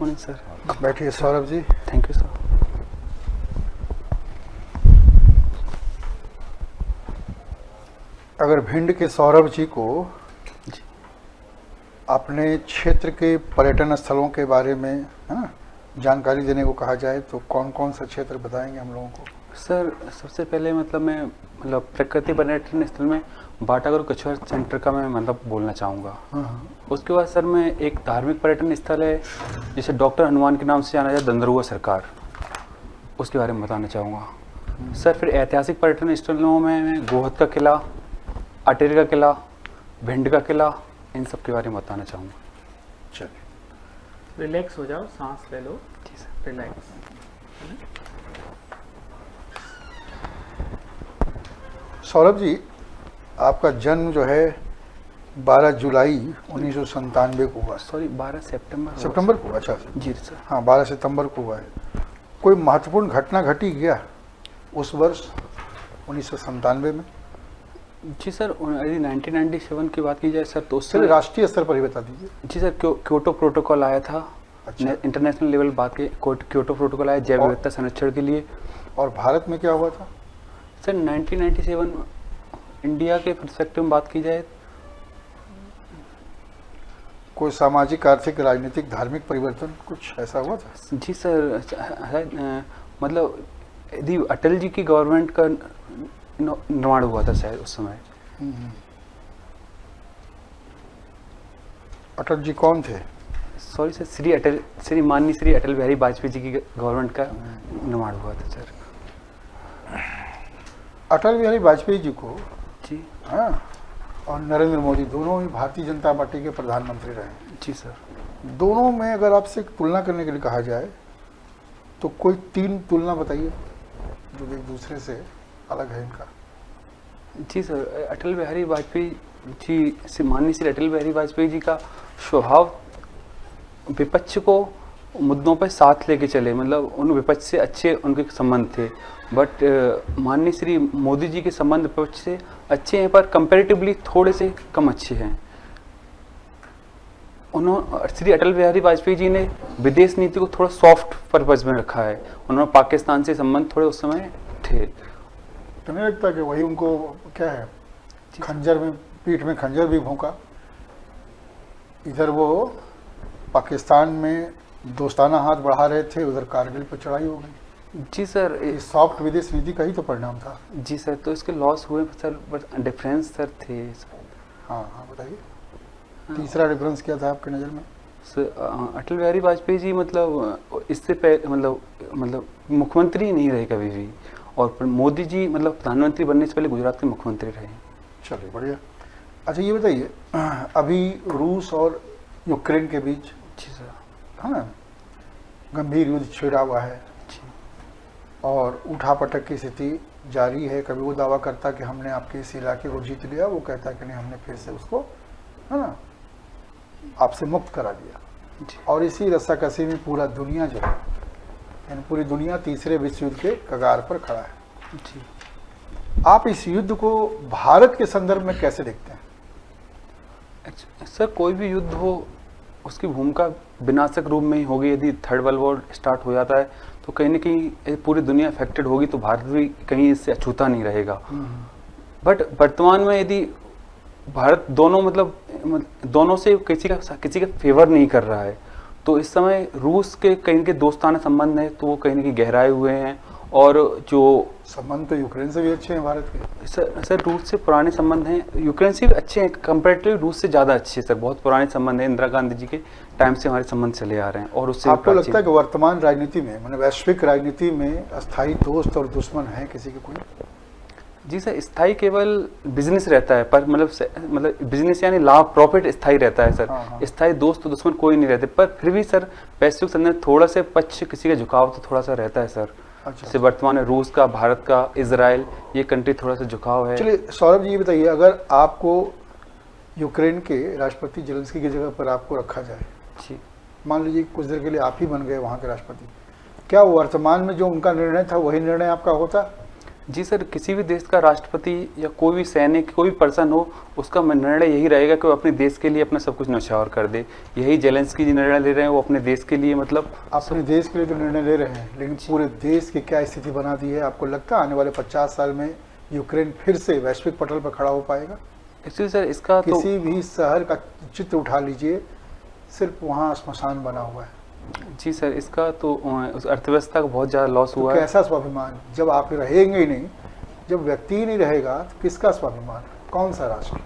Morning sir. बैठिए Saurabh ji. Thank you sir. अगर भिंड के सौरभ जी को जी अपने क्षेत्र के पर्यटन स्थलों के बारे में है ना जानकारी देने को कहा जाए तो कौन कौन सा क्षेत्र बताएंगे हम लोगों को? सर, सबसे पहले मैं प्रकृति पर्यटन स्थल में बाटागुरु कछुआ सेंटर का मैं बोलना चाहूँगा। उसके बाद सर मैं एक धार्मिक पर्यटन स्थल है जिसे डॉक्टर हनुमान के नाम से जाना जाए, दंदरुआ सरकार, उसके बारे में बताना चाहूँगा। सर फिर ऐतिहासिक पर्यटन स्थलों में मैं गोहद का किला, अटेर का किला, भिंड का किला, इन सब के बारे में बताना चाहूँगा। चलिए रिलैक्स हो जाओ, सांस ले लो। जी सर। रिलैक्स। सौरभ जी, आपका जन्म जो है 12 जुलाई 1997 को हुआ। सॉरी, 12 सितंबर। सितंबर को? अच्छा जी सर। हाँ, 12 सितंबर को हुआ है। कोई महत्वपूर्ण घटना घटी क्या उस वर्ष 1997 में? जी सर, यदि 1997 की बात की जाए सर तो उस चलिए समय राष्ट्रीय स्तर पर ही बता दीजिए। जी सर, क्योटो प्रोटोकॉल आया था। अच्छा। इंटरनेशनल लेवल बात के क्योटो प्रोटोकॉल आया जैव विविधता संरक्षण के लिए। और भारत में क्या हुआ था? सर 1997 इंडिया के पर्सपेक्टिव में बात की जाए, कोई सामाजिक, आर्थिक, राजनीतिक, धार्मिक परिवर्तन कुछ ऐसा हुआ था? जी सर, यदि अटल जी की गवर्नमेंट का निर्माण हुआ था शायद उस समय। अटल जी कौन थे? सॉरी सर, श्री माननीय श्री अटल बिहारी वाजपेयी जी की गवर्नमेंट का निर्माण हुआ था सर। अटल बिहारी वाजपेयी जी को जी हाँ और नरेंद्र मोदी दोनों ही भारतीय जनता पार्टी के प्रधानमंत्री रहे। जी सर। दोनों में अगर आपसे तुलना करने के लिए कहा जाए तो कोई 3 तुलना बताइए जो एक दूसरे से अलग है इनका। जी सर, अटल बिहारी वाजपेयी जी, माननीय श्री अटल बिहारी वाजपेयी जी का स्वभाव विपक्ष को मुद्दों पर साथ लेके चले, उन विपक्ष से अच्छे उनके संबंध थे। बट माननीय श्री मोदी जी के संबंध विपक्ष से अच्छे हैं पर कंपैरेटिवली थोड़े से कम अच्छे हैं। श्री अटल बिहारी वाजपेयी जी ने विदेश नीति को थोड़ा सॉफ्ट पर्पज में रखा है। उन्होंने पाकिस्तान से संबंध थोड़े उस समय थे। तो नहीं लगता कि वही उनको क्या है, खंजर में, पीठ में खंजर भी भोंका। इधर वो पाकिस्तान में दोस्ताना हाथ बढ़ा रहे थे, उधर कारगिल पर चढ़ाई हो गई। जी सर, इस सॉफ्ट विदेश नीति का ही तो परिणाम था। जी सर, तो इसके लॉस हुए सर, बट डिफरेंस सर थे। हाँ हाँ, बताइए। तीसरा डिफरेंस क्या था आपकी नज़र में? सर अटल बिहारी वाजपेयी जी इससे पहले मुख्यमंत्री नहीं रहे कभी भी, और मोदी जी प्रधानमंत्री बनने से पहले गुजरात के मुख्यमंत्री रहे। चलिए बढ़िया। अच्छा ये बताइए, अभी रूस और यूक्रेन के बीच जी सर, है ना गंभीर युद्ध छिड़ा हुआ है जी और उठापटक की स्थिति जारी है। कभी वो दावा करता कि हमने आपके इस इलाके को जीत लिया, वो कहता कि नहीं हमने फिर से उसको है ना आपसे मुक्त करा दिया। जी। और इसी रस्साकसी में पूरा दुनिया जो है, यानी पूरी दुनिया तीसरे विश्व युद्ध के कगार पर खड़ा है। जी आप इस युद्ध को भारत के संदर्भ में कैसे देखते हैं? सर, कोई भी युद्ध हो उसकी भूमिका विनाशक रूप में ही होगी। यदि थर्ड वर्ल्ड वॉर स्टार्ट हो जाता है तो कहीं ना कहीं पूरी दुनिया अफेक्टेड होगी, तो भारत भी कहीं इससे अछूता नहीं रहेगा। बट वर्तमान में यदि भारत दोनों से किसी का फेवर नहीं कर रहा है, तो इस समय रूस के कहीं के दोस्ताना संबंध है तो वो कहीं ना कहीं गहराए हुए हैं। और जो संबंध तो यूक्रेन से भी अच्छे हैं भारत के। सर रूस से पुराने संबंध हैं, यूक्रेन से भी अच्छे हैं, कंपैरेटिवली रूस से ज़्यादा अच्छे हैं सर। बहुत पुराने संबंध हैं, इंदिरा गांधी जी के टाइम से हमारे संबंध चले आ रहे हैं। और उससे आपको लगता है कि वर्तमान राजनीति में, माने वैश्विक राजनीति में अस्थायी दोस्त और दुश्मन है किसी के कोई? जी सर, स्थायी केवल बिजनेस रहता है, पर बिजनेस यानी लाभ, प्रॉफिट स्थायी रहता है सर। हाँ। स्थायी दोस्त तो दुश्मन कोई नहीं रहते, पर फिर भी सर वैश्विक संदर्भ थोड़ा से पक्ष किसी का झुकाव तो थोड़ा सा रहता है सर। अच्छा। जैसे वर्तमान में रूस का, भारत का, इजराइल, ये कंट्री थोड़ा सा झुकाव है। चलिए सौरभ जी ये बताइए, अगर आपको यूक्रेन के राष्ट्रपति जेलेंस्की की जगह पर आपको रखा जाए, जी मान लीजिए कुछ देर के लिए आप ही बन गए वहाँ के राष्ट्रपति, क्या वर्तमान में जो उनका निर्णय था वही निर्णय आपका होता? जी सर, किसी भी देश का राष्ट्रपति या कोई भी सैनिक, कोई भी पर्सन हो, उसका निर्णय यही रहेगा कि वो अपने देश के लिए अपना सब कुछ न्यौछावर कर दे। यही जेलेंस्की जी निर्णय ले रहे हैं, वो अपने देश के लिए मतलब अपने देश के लिए तो निर्णय ले रहे हैं, लेकिन पूरे देश की क्या स्थिति बना दी है? आपको लगता है आने वाले 50 साल में यूक्रेन फिर से वैश्विक पटल पर खड़ा हो पाएगा? एक्चुअली सर इसका तो किसी भी शहर का चित्र उठा लीजिए, सिर्फ वहाँ श्मशान बना हुआ है। जी सर, इसका तो उस अर्थव्यवस्था का बहुत ज़्यादा लॉस तो हुआ है। कैसा स्वाभिमान? जब आप रहेंगे ही नहीं, जब व्यक्ति ही नहीं रहेगा, तो किसका स्वाभिमान? कौन सा राष्ट्र?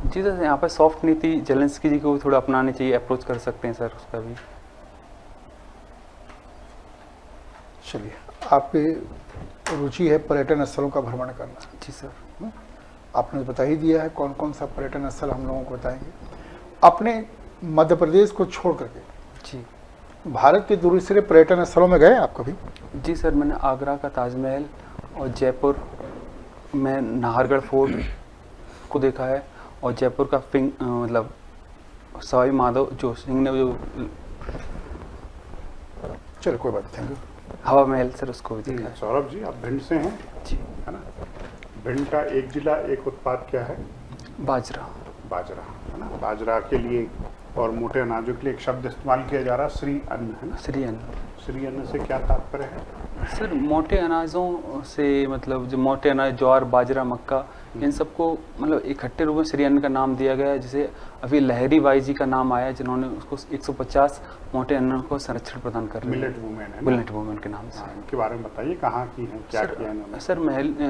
जी सर, यहाँ पर सॉफ्ट नीति जेलेंस्की जी को भी थोड़ा अपनानी चाहिए, अप्रोच कर सकते हैं सर उसका भी। चलिए, आपकी रुचि है पर्यटन स्थलों का भ्रमण करना। जी सर। आपने बता ही दिया है कौन कौन सा पर्यटन स्थल हम लोगों को बताएंगे। अपने मध्य प्रदेश को छोड़ करके जी भारत के दूसरे पर्यटन स्थलों में गए आप कभी? जी सर, मैंने आगरा का ताजमहल और जयपुर में नाहरगढ़ फोर्ट को देखा है, और जयपुर का मतलब सवाई माधव जो सिंह ने जो चलो कोई बात नहीं, थैंक यू। हवा महल सर, उसको भी देखा है। सौरभ जी, आप भिंड से हैं, जी। है ना? भिंड का एक जिला एक उत्पाद क्या है? बाजरा। बाजरा, है ना? बाजरा के लिए और मोटे अनाजों के लिए एक शब्द इस्तेमाल किया जा रहा है, श्री अन्न, है ना? श्री अन्न। श्री अन्न से क्या तात्पर्य है? सर मोटे अनाजों से मतलब जो मोटे अनाज ज्वार बाजरा मक्का, इन सबको मतलब इकट्ठे रूप में श्री अन्न का नाम दिया गया है। जैसे अभी लहरी बाई जी का नाम आया, जिन्होंने उसको 150 मोटे अन्न को संरक्षण प्रदान कर रहे हैं। मिलेट वुमेन, है ना? मिलेट वुमेन के नाम से। हाँ, इनके बारे में बताइए, कहाँ की हैं, क्या किया इन्होंने?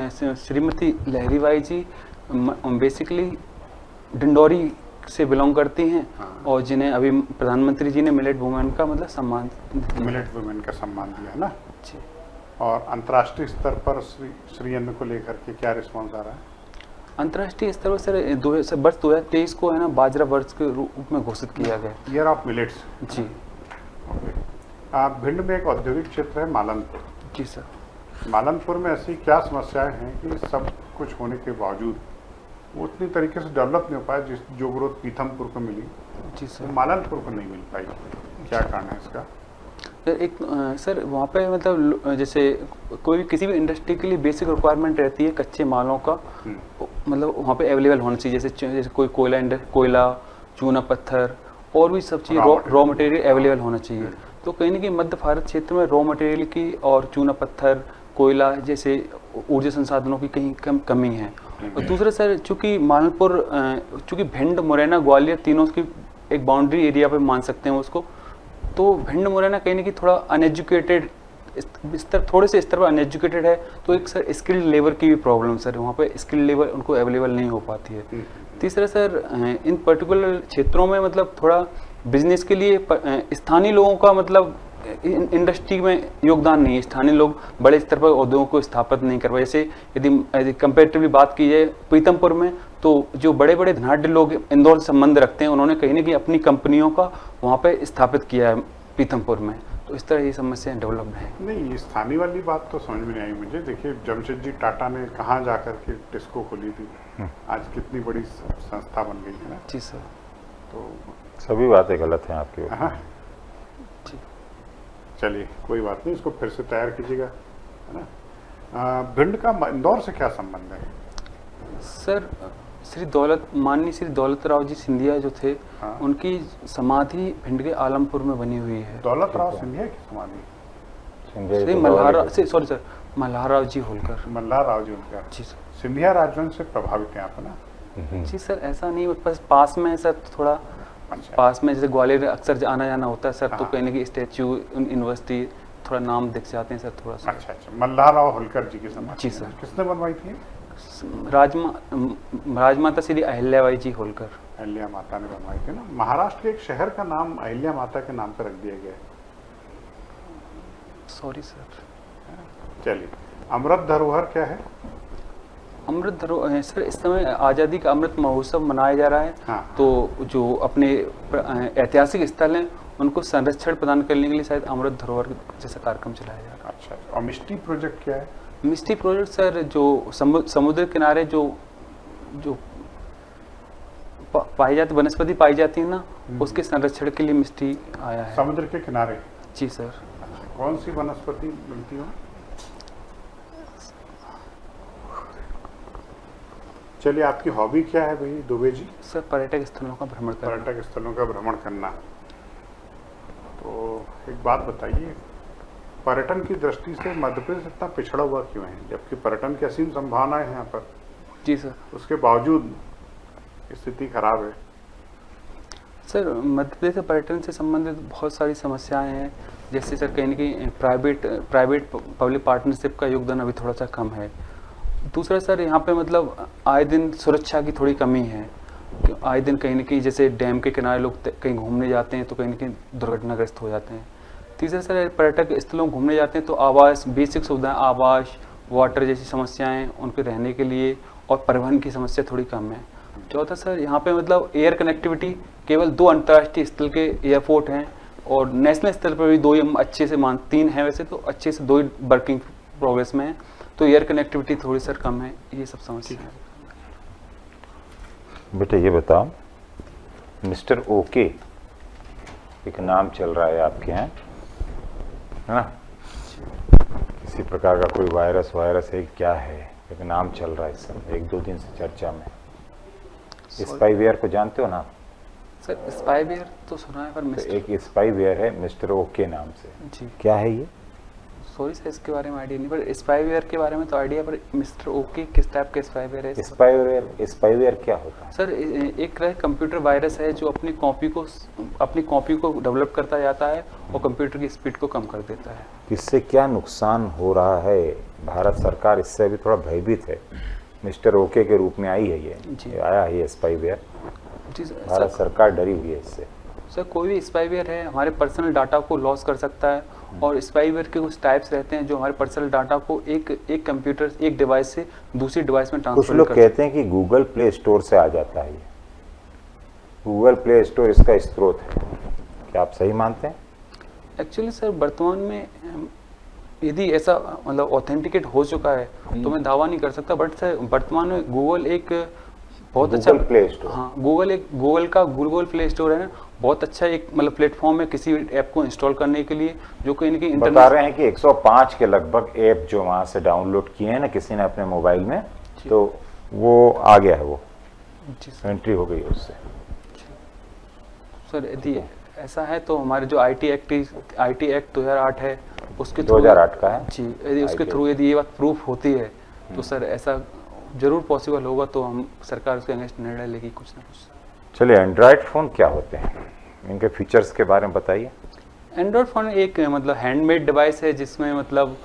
सर श्रीमती लहरी बाई जी बेसिकली डिंडोरी से बिलोंग करती हैं। हाँ। और जिन्हें अभी प्रधानमंत्री जी ने मिलेट वुमेन का मतलब सम्मान मिलेट वुमेन का सम्मान दिया, है ना? जी। और अंतर्राष्ट्रीय स्तर पर श्री अन्न को लेकर के क्या रिस्पॉन्स आ रहा है? अंतर्राष्ट्रीय स्तर पर सर वर्ष 2023 को है ना बाजरा वर्ष के रूप में घोषित किया गया। Year of millets. जी। भिंड में एक औद्योगिक क्षेत्र है मालनपुर। जी सर। मालनपुर में ऐसी क्या समस्याएं हैं कि सब कुछ होने के बावजूद वो उतनी तरीके से डेवलप नहीं हो पाया जो ग्रोथ पीथमपुर को मिली, जी तो सर। मालनपुर को नहीं मिल पाई? क्या कारण है इसका? एक सर वहाँ पे मतलब जैसे कोई भी किसी भी इंडस्ट्री के लिए बेसिक रिक्वायरमेंट रहती है कच्चे मालों का, मतलब वहाँ पे अवेलेबल होना चाहिए। जैसे कोई कोयला चूना पत्थर और भी सब चीज़ रॉ मटेरियल अवेलेबल होना चाहिए। तो कहीं ना कहीं मध्य भारत क्षेत्र में रॉ मटेरियल की और चूना पत्थर कोयला जैसे ऊर्जा संसाधनों की कहीं कमी है। और दूसरा सर चूँकि मालनपुर चूँकि भिंड मुरैना ग्वालियर तीनों की एक बाउंड्री एरिया पे मान सकते हैं उसको, तो भिंड मुरैना कहीं ना कहीं थोड़ा अनएजुकेटेड स्तर, थोड़े से स्तर पर अनएजुकेटेड है। तो एक सर स्किल्ड लेबर की भी प्रॉब्लम सर, वहाँ पे स्किल्ड लेबर उनको अवेलेबल नहीं हो पाती है। तीसरा सर इन पर्टिकुलर क्षेत्रों में मतलब थोड़ा बिजनेस के लिए स्थानीय लोगों का मतलब इंडस्ट्री में योगदान नहीं है। स्थानीय लोग बड़े स्तर पर उद्योगों को स्थापित नहीं कर पाए। जैसे यदि कंपेरेटिवली बात की जाए पीथमपुर में, तो जो बड़े बड़े धनाढ़ लोग इंदौर से संबंध रखते हैं, उन्होंने कहीं ना कहीं अपनी कंपनियों का वहाँ पे स्थापित किया है पीथमपुर में। तो इस तरह ये समस्याएं डेवलप है। नहीं, स्थानीय वाली बात तो समझ में नहीं आई मुझे। देखिए, जमशेदजी टाटा ने कहाँ जा कर के टिस्को खोली थी, आज कितनी बड़ी संस्था बन गई है ना? जी सर। तो सभी बातें गलत हैं आपकी। हाँ, चलिए कोई बात नहीं, इसको फिर से तैयार कीजिएगा, है ना? भिंड का इंदौर से क्या संबंध है? सर माननीय श्री दौलत राव जी सिंधिया जो थे, हाँ। उनकी समाधि भिंड के आलमपुर में बनी हुई है। दौलत राव सिंधिया की समाधि? श्री मल्हारा सॉरी सर मल्हारराव जी होलकर। मल्हार राव जी उनका? जी सर। सिंधिया राजवंश से प्रभावित हैं आप, है ना? जी सर, ऐसा नहीं, बस पास में है सर, थोड़ा अच्छा। पास में जैसे ग्वालियर अक्सर आना जाना होता है सर, तो हाँ। कहीं ना कहीं स्टैचू यूनिवर्सिटी थोड़ा नाम दिख जाते हैं सर थोड़ा सा। अच्छा, मल्हार राव होलकर जी की समाधि? जी सर। किसने बनवाई थी? राजमाता श्री अहिल्याबाई जी होलकर। अहिल्या माता ने बनवाई थी ना? महाराष्ट्र के एक शहर का नाम अहिल्या माता के नाम पर रख दिया गया है। Sorry sir. चलिए, अमृत धरोहर क्या है? अमृत धरोहर सर, इस समय आज़ादी का अमृत महोत्सव मनाया जा रहा है। हाँ। तो जो अपने ऐतिहासिक स्थल हैं उनको संरक्षण प्रदान करने के लिए शायद अमृत धरोहर जैसा कार्यक्रम चलाया जा रहा है। अच्छा, और मिस्टी प्रोजेक्ट क्या है? मिस्टी प्रोजेक्ट सर जो समुद्र किनारे जो पाई जाती वनस्पति पाई जाती है ना, उसके संरक्षण के लिए मिस्टी आया है। समुद्र के किनारे? जी सर। कौन सी वनस्पति मिलती हो? चलिए, आपकी हॉबी क्या है भाई दुबे जी? सर पर्यटक स्थलों का भ्रमण करना। पर्यटक स्थलों का भ्रमण करना। तो एक बात बताइए, पर्यटन की दृष्टि से मध्य प्रदेश इतना पिछड़ा हुआ क्यों है, जबकि पर्यटन की असीम संभावनाएं हैं यहाँ पर, जी सर। उसके बावजूद स्थिति खराब है? सर मध्य प्रदेश में पर्यटन से संबंधित बहुत सारी समस्याएं हैं, जैसे सर कहीं ना कहीं प्राइवेट पब्लिक पार्टनरशिप का योगदान अभी थोड़ा सा कम है। दूसरा सर यहाँ पे मतलब आए दिन सुरक्षा की थोड़ी कमी है, कि आए दिन कहीं ना कहीं जैसे डैम के किनारे लोग कहीं घूमने जाते हैं तो कहीं ना कहीं दुर्घटनाग्रस्त हो जाते हैं। तीसरा सर पर्यटक स्थलों में घूमने जाते हैं तो आवास, बेसिक सुविधाएं, आवास, वाटर जैसी समस्याएं, उनके रहने के लिए और परिवहन की समस्या थोड़ी कम है। चौथा सर यहाँ पे मतलब एयर कनेक्टिविटी, केवल 2 अंतर्राष्ट्रीय स्थल के एयरपोर्ट हैं और नेशनल स्तर पर भी 2 अच्छे से 3 हैं वैसे, तो अच्छे से 2 वर्किंग प्रोग्रेस में है, तो एयर कनेक्टिविटी थोड़ी सर कम है। ये सब समस्या है। बेटा ये बताओ, मिस्टर ओके एक नाम चल रहा है आपके यहाँ, है ना? किसी प्रकार का कोई वायरस है, क्या है, एक नाम चल रहा है इस समय 1-2 दिन से चर्चा में। स्पाईवेयर को जानते हो ना? सर स्पाईवेयर तो सुना है, पर तो एक स्पाईवेयर है मिस्टर ओके नाम से, जी क्या है ये? सॉरी सर इसके बारे में आइडिया नहीं, पर स्पाईवेयर के बारे में तो आइडिया, पर मिस्टर ओके किस टाइप का स्पाईवेयर है? स्पाईवेयर क्या होता है? सर एक तरह कंप्यूटर वायरस है जो अपनी कॉपी को डेवलप करता जाता है और कंप्यूटर की स्पीड को कम कर देता है। इससे क्या नुकसान हो रहा है? भारत सरकार इससे अभी थोड़ा भयभीत है। मिस्टर ओके के रूप में आई है ये आया है ये स्पाईवेयर। जी भारत सरकार डरी हुई है इससे। सर कोई भी स्पाईवेयर है हमारे पर्सनल डाटा को लॉस कर सकता है, और स्पाईवेयर के कुछ टाइप्स रहते हैं जो हमारे पर्सनल डाटा को एक कंप्यूटर, एक डिवाइस से दूसरी डिवाइस में ट्रांसफर कुछ लोग कहते हैं कि गूगल प्ले स्टोर से आ जाता है ये। गूगल प्ले स्टोर इसका स्रोत है, क्या आप सही मानते हैं? एक्चुअली सर वर्तमान में यदि ऐसा मतलब ऑथेंटिकेट हो चुका है तो मैं दावा नहीं कर सकता, बट सर वर्तमान में गूगल एक बहुत अच्छा प्ले स्टोर, हाँ गूगल प्ले स्टोर है ना, बहुत अच्छा एक मतलब प्लेटफॉर्म है किसी ऐप को इंस्टॉल करने के लिए, जो कहीं ना कहीं बता रहे हैं कि 105 के लगभग ऐप जो वहां से डाउनलोड किए हैं ना किसी ने अपने मोबाइल में, तो वो आ गया है, वो एंट्री हो गई उससे। सर यदि ऐसा है तो हमारे जो आईटी एक्ट 2008 है उसके 2008 का है जी, यदि उसके थ्रू यदि ये बात प्रूफ होती है तो सर ऐसा जरूर पॉसिबल होगा, तो हम सरकार उसके अगेंस्ट निर्णय लेगी कुछ ना कुछ। चलिए, एंड्रॉयड फ़ोन क्या होते हैं, इनके फीचर्स के बारे में बताइए। एंड्रॉयड फ़ोन एक मतलब हैंडमेड डिवाइस है जिसमें मतलब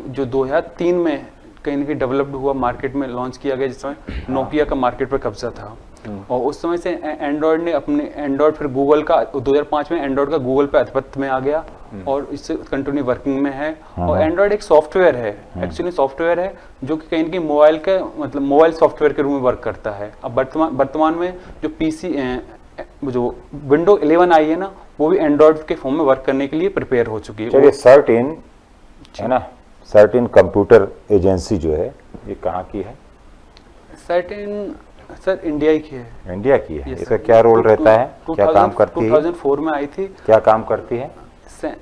जो 2003 में कहीं ना कहीं डेवलप्ड हुआ, मार्केट में लॉन्च किया गया, जिस समय नोकिया का मार्केट पर कब्जा था, और उस समय से एंड्रॉयड फिर गूगल का 2005 में एंड्रॉयड का गूगल पे आधिपत्य में आ गया और इससे कंटिन्यू वर्किंग में है। और एंड्रॉयड एक सॉफ्टवेयर है, एक्चुअली सॉफ्टवेयर है जो कि कहीं ना कहीं मोबाइल के मतलब मोबाइल सॉफ्टवेयर के रूप में वर्क करता है। अब वर्तमान में जो पीसी जो विंडो 11 आई है ना, वो भी एंड्रॉयड के फॉर्म में वर्क करने के लिए प्रिपेयर हो चुकी है। चलिए, सर्टिन है ना, सर्टिन कंप्यूटर एजेंसी जो है ये कहाँ की है? सर्टिन सर इंडिया की है। इंडिया की है। इसका क्या रोल रहता है, क्या काम करती है? 2004 में आई थी। क्या काम करती है सर?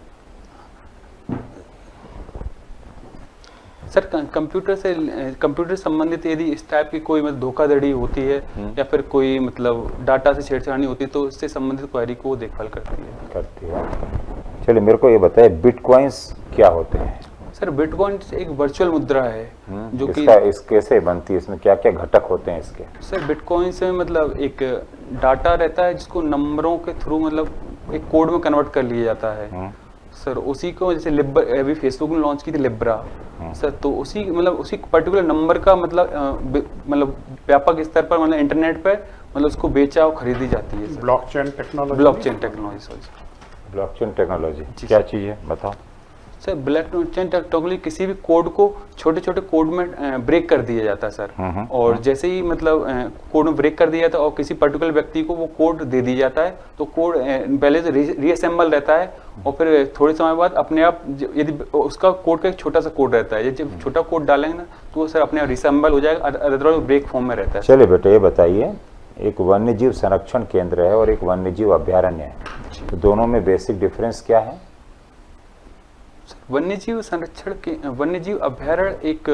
कंप्यूटर संबंधित यदि इस टाइप की कोई मतलब धोखाधड़ी होती है या फिर कोई मतलब डाटा से छेड़छाड़ी होती है तो इससे संबंधित क्वेरी को देखभाल करती है। चलिए, मेरे को ये बताइए बिटकॉइंस क्या होते हैं? सर बिटकॉइन एक वर्चुअल मुद्रा है जो कि इस कैसे बनती है, इसमें क्या क्या घटक होते हैं इसके? सर बिटकॉइन से मतलब एक डाटा रहता है जिसको नंबरों के थ्रू मतलब एक कोड में कन्वर्ट कर लिया जाता है सर। उसी को जैसे अभी फेसबुक ने लॉन्च की थी लिब्रा सर, तो उसी पर्टिकुलर नंबर का मतलब व्यापक स्तर पर मतलब इंटरनेट पर मतलब उसको बेचा और खरीदी जाती है। ब्लॉकचेन टेक्नोलॉजी क्या चीज़ है बताओ सर? ब्लॉकचेन टेक्नोलॉजी किसी भी कोड को छोटे छोटे कोड में ब्रेक कर दिया जाता है सर, और जैसे ही मतलब कोड में ब्रेक कर दिया जाता है और किसी पर्टिकुलर व्यक्ति को वो कोड दे दिया जाता है, तो कोड पहले से रीअसेंबल रहता है और फिर थोड़े समय बाद अपने आप, यदि उसका कोड का एक छोटा सा कोड रहता है, जब छोटा कोड डालेंगे ना तो वो सर अपने आप रीअसेंबल हो जाएगा, अदरवाइज ब्रेक फॉर्म में रहता है। चलिए बेटे, ये बताइए, एक वन्यजीव संरक्षण केंद्र है और एक वन्यजीव अभ्यारण्य है, तो दोनों में बेसिक डिफरेंस क्या है? वन्यजीव संरक्षण के वन्यजीव अभ्यारण्य एक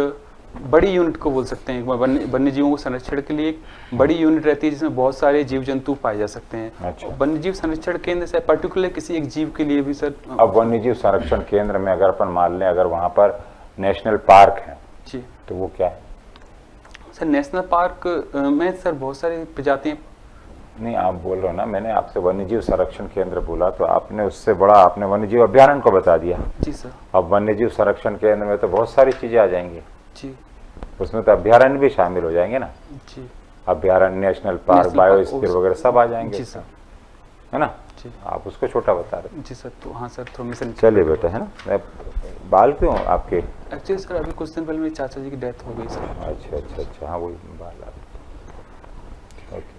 बड़ी यूनिट को बोल सकते हैं। वन्य जीवों को संरक्षण के लिए एक बड़ी यूनिट रहती है जिसमें बहुत सारे जीव जंतु पाए जा सकते हैं। अच्छा। वन्य जीव संरक्षण केंद्र से पर्टिकुलर किसी एक जीव के लिए भी सर। अब वन्य जीव संरक्षण केंद्र में अगर अपन मान लें अगर वहाँ पर नेशनल पार्क है जी तो वो क्या है? सर नेशनल पार्क में सर बहुत सारी प्रजातियां। नहीं, आप बोल रहे हो ना, मैंने आपसे वन्यजीव संरक्षण केंद्र बोला तो आपने उससे बड़ा आपने वन्यजीव अभ्यारण्य को बता दिया। जी सर। अब वन्यजीव संरक्षण केंद्र में तो बहुत सारी चीजें आ जाएंगी, जी उसमें तो अभ्यारण्य भी शामिल हो जाएंगे ना। जी अभ्यारण्य, national park, national park, biosphere वगैरह सब आ जाएंगे जी उसमें, सर। है ना। जी आप उसको छोटा बता रहे जी सर। तो हाँ सर थोड़ा मिशन। चलिए बेटा, है ना। बाल क्यों आपके? एक्चुअली सर अभी कुछ दिन पहले मेरे चाचा जी की डेथ हो गई सर। अच्छा अच्छा अच्छा, हाँ वही बाल आप। ओके।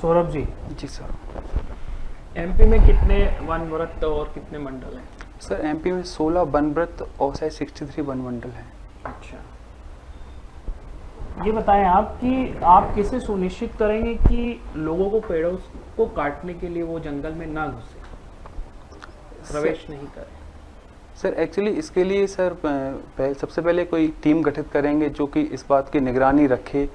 सौरभ जी, जी सर। एमपी में कितने वन व्रत और कितने मंडल हैं? सर एमपी में 16 वनव्रत और शायद 63 वन मंडल हैं। अच्छा, ये बताएं आप कि आप कैसे सुनिश्चित करेंगे कि लोगों को पेड़ों को काटने के लिए वो जंगल में ना घुसे, प्रवेश नहीं करें? सर एक्चुअली इसके लिए सर सबसे पहले कोई टीम गठित करेंगे जो कि इस बात की निगरानी रखे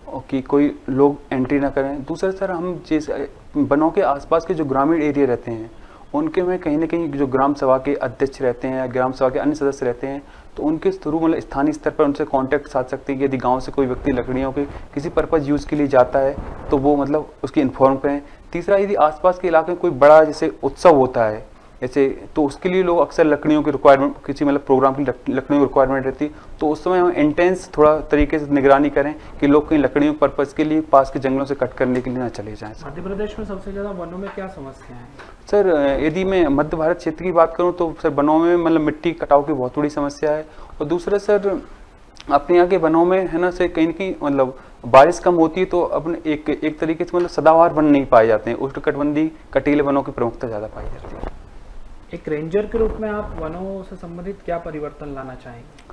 और कि कोई लोग एंट्री ना करें। दूसरा सर हम जैसे वनों के आसपास के जो ग्रामीण एरिया रहते हैं उनके में कहीं ना कहीं जो ग्राम सभा के अध्यक्ष रहते हैं या ग्राम सभा के अन्य सदस्य रहते हैं तो उनके थ्रू मतलब स्थानीय स्तर पर उनसे कांटेक्ट साध सकते हैं कि यदि गांव से कोई व्यक्ति लकड़ियों के किसी पर्पज यूज़ के लिए जाता है तो वो मतलब उसकी इन्फॉर्म करें। तीसरा, यदि आसपास के इलाके में कोई बड़ा जैसे उत्सव होता है ऐसे तो उसके लिए लोग अक्सर लकड़ियों की रिक्वायरमेंट, किसी मतलब प्रोग्राम की लकड़ियों की रिक्वायरमेंट रहती है तो उस समय हम इंटेंस थोड़ा तरीके से निगरानी करें कि लोग कहीं लकड़ियों पर्पज़ के लिए पास के जंगलों से कट करने के लिए ना चले जाएं। मध्य प्रदेश में सबसे ज़्यादा वनों में क्या समस्याएं हैं? सर यदि मैं मध्य भारत क्षेत्र की बात करूं तो सर वनों में मतलब मिट्टी कटाव की बहुत बड़ी समस्या है। और दूसरा सर अपने यहाँ के वनों में है ना से कहीं न कहीं मतलब बारिश कम होती है तो अपने एक तरीके से मतलब सदाबहार वन नहीं पाए जाते हैं। उष्णकटिबंधीय कटीले वनों की प्रमुखता ज़्यादा पाई जाती है। एक रेंजर के रूप में आप वनों से संबंधित क्या परिवर्तन लाना चाहेंगे?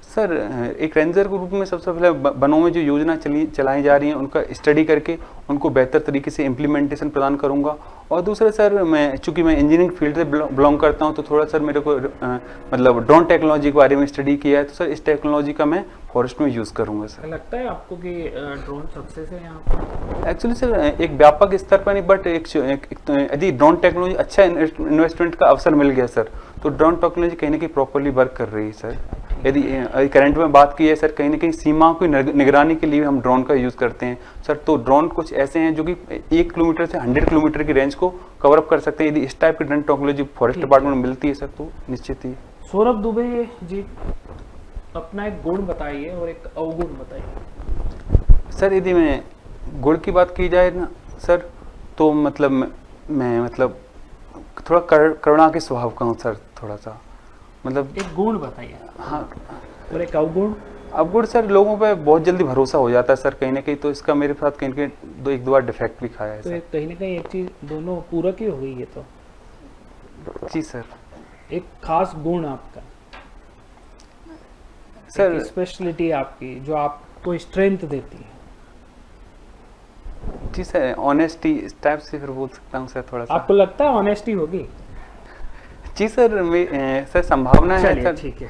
सर एक रेंजर के रूप में सबसे पहले वनों में जो योजना चलाई जा रही हैं उनका स्टडी करके उनको बेहतर तरीके से इम्प्लीमेंटेशन प्रदान करूंगा। और दूसरा सर चूंकि मैं इंजीनियरिंग फील्ड से बिलोंग करता हूं तो थोड़ा सर मेरे को मतलब ड्रोन टेक्नोलॉजी के बारे में स्टडी किया है तो सर इस टेक्नोलॉजी का मैं फॉरेस्ट में यूज़ करूंगा। सर लगता है आपको कि ड्रोन सक्सेस है यहाँ पर? एक्चुअली सर एक व्यापक स्तर पर नहीं बट यदि ड्रोन टेक्नोलॉजी अच्छा इन्वेस्टमेंट का अवसर मिल गया सर तो ड्रोन टेक्नोलॉजी कहीं ना कहीं प्रॉपरली वर्क कर रही है सर। यदि करंट में बात की है सर कहीं ना कहीं सीमाओं की निगरानी के लिए हम ड्रोन का यूज़ करते हैं सर। तो ड्रोन कुछ ऐसे हैं जो कि 1 किलोमीटर से 100 किलोमीटर की रेंज को कवर अप कर सकते हैं। यदि इस टाइप की ड्रोन टेक्नोलॉजी फॉरेस्ट डिपार्टमेंट में मिलती है सर तो निश्चित ही। सौरभ दुबे जी, अपना एक गुण बताइए और एक अवगुण बताइए। सर यदि मैं गुण की बात की जाए ना सर तो मतलब मैं मतलब थोड़ा करुणा के स्वभाव का हूँ सर, थोड़ा सा मतलब। एक गुण बताइए। हाँ। और एक अवगुण? अवगुण सर लोगों पे बहुत जल्दी भरोसा हो जाता है सर कहीं ना कहीं तो इसका मेरे साथ कहीं ना कहीं एक दो बार डिफेक्ट भी खाया है तो सर। कहीं ना कहीं एक चीज दोनों पूरक ही हो गई है। तो जी सर। एक खास गुण आपका सर स्पेशलिटी आपकी जो आपको स्ट्रेंथ देती है। जी सर ऑनेस्टी इस टाइप से फिर बोल सकता हूँ सर थोड़ा सा। आपको लगता है ऑनेस्टी होगी? जी सर सर संभावना है सर। ठीक है,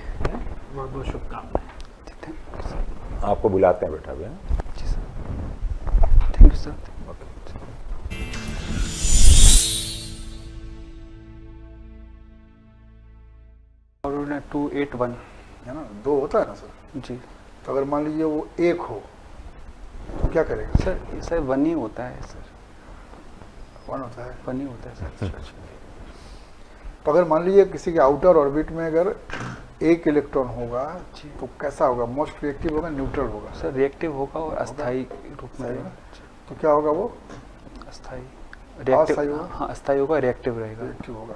बहुत बहुत शुभकामनाएं। आपको बुलाते हैं बेटा भी। जी सर, थैंक यू सर। 281 है ना, 2 होता है ना सर। जी। तो अगर मान लीजिए वो 1 हो तो क्या करेगा? सर 1 ही होता है सर। 1 होता है। 1 ही होता है सर। तो अगर मान लीजिए किसी के आउटर ऑर्बिट में अगर 1 इलेक्ट्रॉन होगा तो कैसा होगा? मोस्ट रिएक्टिव होगा, न्यूट्रल होगा? सर रिएक्टिव होगा और अस्थायी रूप में रहेगा। तो क्या होगा वो? अस्थायी अस्थायी होगा? हाँ अस्थायी होगा, रिएक्टिव रहेगा। रिएक्टिव होगा।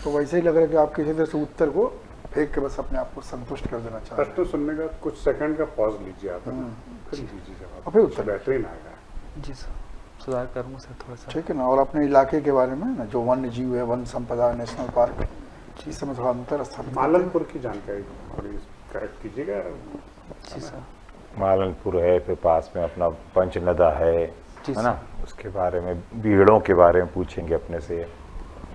तो वैसे ही लग रहा है कि आप किसी तरह से उत्तर को फेंक के बस अपने आप को संतुष्ट कर देना चाहते हैं। प्रश्न सुनने का कुछ सेकंड का पॉज लीजिए आप, फिर दीजिए जवाब, और फिर उत्तर बेहतरीन आएगा। जी सर, सुधार करूँगा सर थोड़ा सा। ठीक है ना। और अपने इलाके के बारे में ना, जो वन्य जीव है, वन संपदा, नेशनल पार्क, इस समय थोड़ा अंतर स्थापित। मालनपुर की जानकारी थोड़ी करेक्ट कीजिएगा। जी सर। मालनपुर है, फिर पास में अपना पंचनदा है जी ना, उसके बारे में, भीड़ों के बारे में पूछेंगे अपने से,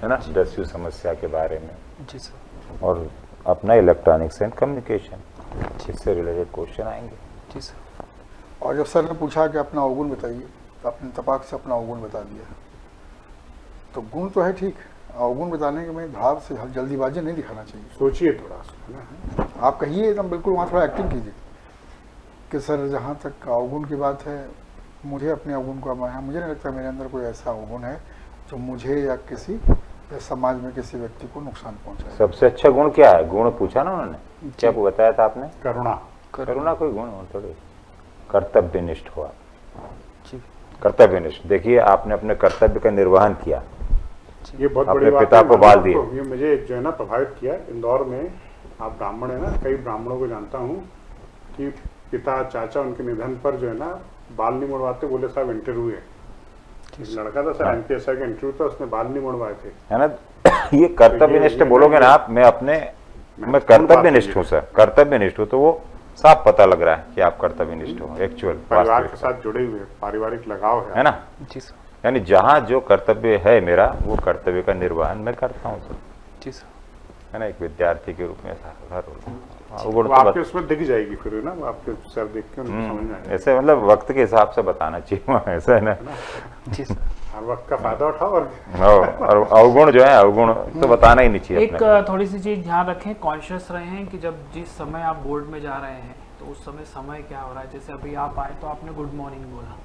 है ना, दस्यु समस्या के बारे में, जी सर। और अपना इलेक्ट्रॉनिक्स एंड कम्युनिकेशन। इससे रिलेटेड क्वेश्चन आएंगे। जी सर। और जब सर ने पूछा कि अपना अवगुण बताइए, तो आपने तपाक से अपना अवगुण बता दिया। तो गुण तो है ठीक, अवगुण बताने के में भाव से जल्दीबाजी नहीं दिखाना चाहिए। सोचिए थोड़ा सा, है ना? आप कहिए एकदम बिल्कुल, वहाँ थोड़ा एक्टिंग कीजिए कि सर जहाँ तक अवगुण की बात है, मुझे अपने अवगुण को मुझे नहीं लगता मेरे अंदर कोई ऐसा अवगुण है जो मुझे या किसी या समाज में किसी व्यक्ति को नुकसान पहुँचाए। सबसे अच्छा गुण क्या है? गुण पूछा ना उन्होंने, क्या बताया था आपने? करुणा। करुणा कोई गुण हो थोड़ी। कर्तव्यनिष्ठ हुआ, जी कर्तव्यनिष्ठ। देखिए आपने अपने कर्तव्य का निर्वहन किया, ये बहुत अपने बड़ी बात पिता है। को बाल दिए। ये मुझे जो है ना प्रभावित किया। इंदौर में आप ब्राह्मण है ना, कई ब्राह्मणों को जानता हूँ कि पिता चाचा उनके निधन पर जो है ना बाल नहीं मुड़वाते, बोले साहब इंटरव्यू है। एक लड़का था सर NPS का इंटरव्यू था, उसने बाल नहीं मुड़वाए थे, है ना? ये कर्तव्यनिष्ठ बोलोगे ना आप, मैं कर्तव्यनिष्ठ हूँ सर, कर्तव्यनिष्ठ हूँ, तो वो साफ पता लग रहा है कि आप कर्तव्यनिष्ठ हो। एक्चुअल परिवार के साथ जुड़े हुए, पारिवारिक लगाव है ना? जी सर। यानी जहाँ जो कर्तव्य है मेरा, वो कर्तव्य का निर्वहन मैं करता हूँ सर, जी सर। है ना? एक विद्यार्थी के रूप में हर वो आपके उसमें दिख जाएगी फिर, है ना? वो आपके सर देख के उनको समझ में आएगा। ऐसे मतलब वक्त के हिसाब से बताना चाहिए, ऐसा है ना? जी सर। हर वक्त का फायदा उठाओ। और अवगुण जो है, अवगुण तो बताना ही नहीं चाहिए एक अपने। थोड़ी सी चीज ध्यान रखें, कॉन्शियस रहें कि जब जिस समय आप बोर्ड में जा रहे हैं तो उस समय क्या हो रहा है। जैसे अभी आप आए तो आपने गुड मॉर्निंग बोला,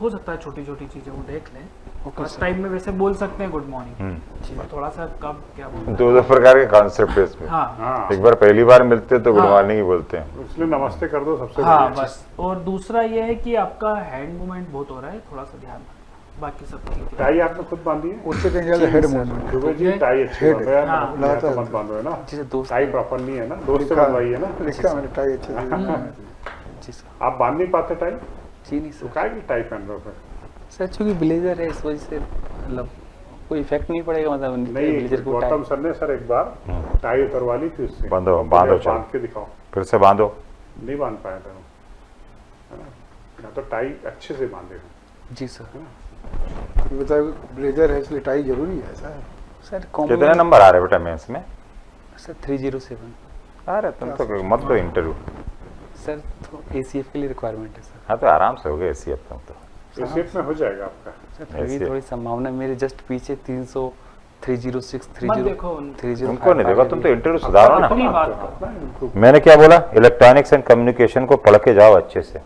हो सकता है छोटी छोटी चीजें वो देख लें। फर्स्ट टाइम में वैसे बोल सकते हैं गुड मॉर्निंग, और थोड़ा सा कब क्या बोलना दो प्रकार के कॉन्सेप्ट है इसमें। हाँ हाँ, एक बार पहली बार मिलते तो गुड हाँ। मॉर्निंग ही बोलते हैं। इसलिए नमस्ते कर दो सबसे हाँ बढ़िया बस। और दूसरा ये है कि आपका हैंड मूवमेंट बहुत हो रहा है, थोड़ा सा ध्यान रखें, बाकी सब ठीक चीज़। है। टाई आपने खुद बांधी है? उससे कहीं ज़्यादा head movement. Dubey ji tie अच्छी हेड। बांधो यार, हाँ। यहाँ तो मत बांधो, है ना? जी सर। दोस्त टाई प्रॉपर नहीं है ना, दोस्त से बनवाई है ना? लिखा मैंने टाई अच्छे से। जी सर। आप बांध नहीं पाते टाई, जी नहीं तो सर। क्या की टाई पहन रहे हो फिर? सर चूँकि ब्लेजर है इस वजह से मतलब कोई इफेक्ट नहीं पड़ेगा, मतलब नहीं, ब्लेजर को गौतम सर ने सर एक बार टाई उतरवा ली थी उससे। बांधो तो बांधो, मुझे बांध के दिखाओ। फिर से बांधो। नहीं बांध पाया था वो, है ना? या तो टाई अच्छे से बांधे हो। जी सर। बताओ, ब्लेजर है इसलिए टाई जरूरी है, ऐसा है? सर कितने नंबर आ रहे बेटा मेंस में? सर 307। अरे तुम तो मत दो इंटरव्यू। सर तो ACF के लिए रिक्वायरमेंट है सर। हाँ तो आराम से हो गए एसीएफ तुम तो। एसीएफ में हो जाएगा आपका। सर फिर भी ऐसे- थोड़ी संभावना है, मेरे जस्ट पीछे 300 306 मत 30 देखो उनको। 30 उनको नहीं देखा, तुम तो इंटरव्यू सुधारो ना। अपनी बात अपना इनको- मैंने क्या बोला? इलेक्ट्रॉनिक्स एंड कम्युनिकेशन को पढ़ के जाओ अच्छे से।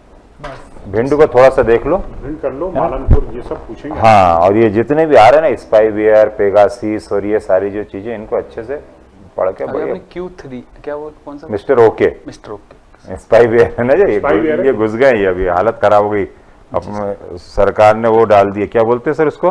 भिंडू को थोड़ा सा देख लो। भिंड कर लो, मालनपुर, ये सब पूछेंगे। हाँ, और ये जितने भी आ रहे हैं ना, स्पाईवेयर, पेगासिस और ये सारी जो चीजें, इनको अच्छे से पढ़ के अगर बढ़िया। आपने Q3 क्या वो कौन सा mister okay, mister okay. Spyware है ना जो, स्पाईवेयर है। ये घुस गए, ये अभी हालत खराब हो गई। अब सरकार ने वो डाल दिया, क्या बोलते हैं सर उसको,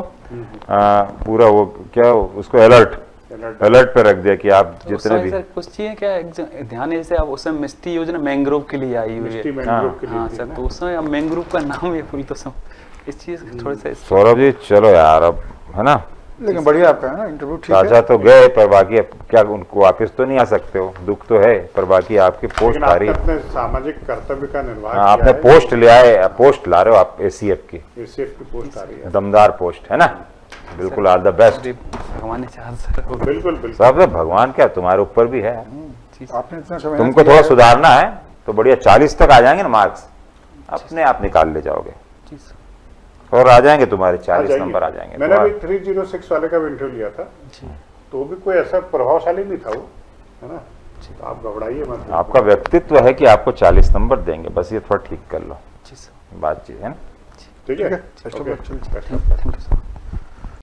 पूरा वो क्या उसको अलर्ट पे रख दिया कि आप जितने भी। सर कुछ चीजें क्या ध्यान है, जैसे अब उसमें मिस्टी योजना मैंग्रोव के लिए आई हुई मिस्टी है। मैंग्रोव के लिए हाँ थी सर, ना। तो उसमें अब मैंग्रोव का नाम है फुल, तो इस चीज थोड़ा सा सौरभ जी चलो यार, अब है ना, लेकिन बढ़िया आपका है ना इंटरव्यू, ठीक राजा है। तो गए, पर बाकी अब क्या उनको वापस तो नहीं आ सकते हो, दुख तो है, पर बाकी आपकी पोस्ट लेकिन आ रही आपने है। अपने सामाजिक कर्तव्य का निर्वाह हाँ, आपने किया है। पोस्ट ले आए, पोस्ट ला रहे हो आप एसीएफ की, एसीएफ की पोस्ट आ रही है। दमदार पोस्ट है ना, बिल्कुल ऑल द बेस्ट। भगवान ने चाहा सर वो बिल्कुल बिल्कुल। सब भगवान क्या तुम्हारे ऊपर भी है, चीज। आपने इतना समय तुमको थोड़ा सुधारना है तो बढ़िया 40 तक आ जाएंगे ना मार्क्स, अपने आप निकाल ले जाओगे, जी सर। और आ जाएंगे तुम्हारे आ 40 जाएंगे। नंबर आ जाएंगे मैंने तुम्हारे। भी 306 वाले का भी इंटरव्यू लिया था, जी तो भी कोई ऐसा प्रभावशाली नहीं था वो, है ना? तो आप घबराइए मत। आपका व्यक्तित्व है कि आपको 40 नंबर देंगे, बस ये थोड़ा ठीक कर लो जी सर। बातचीत, है ना? ठीक है, बेस्ट ऑफ ओके। लक, चलिए। Best of luck. Thank you sir.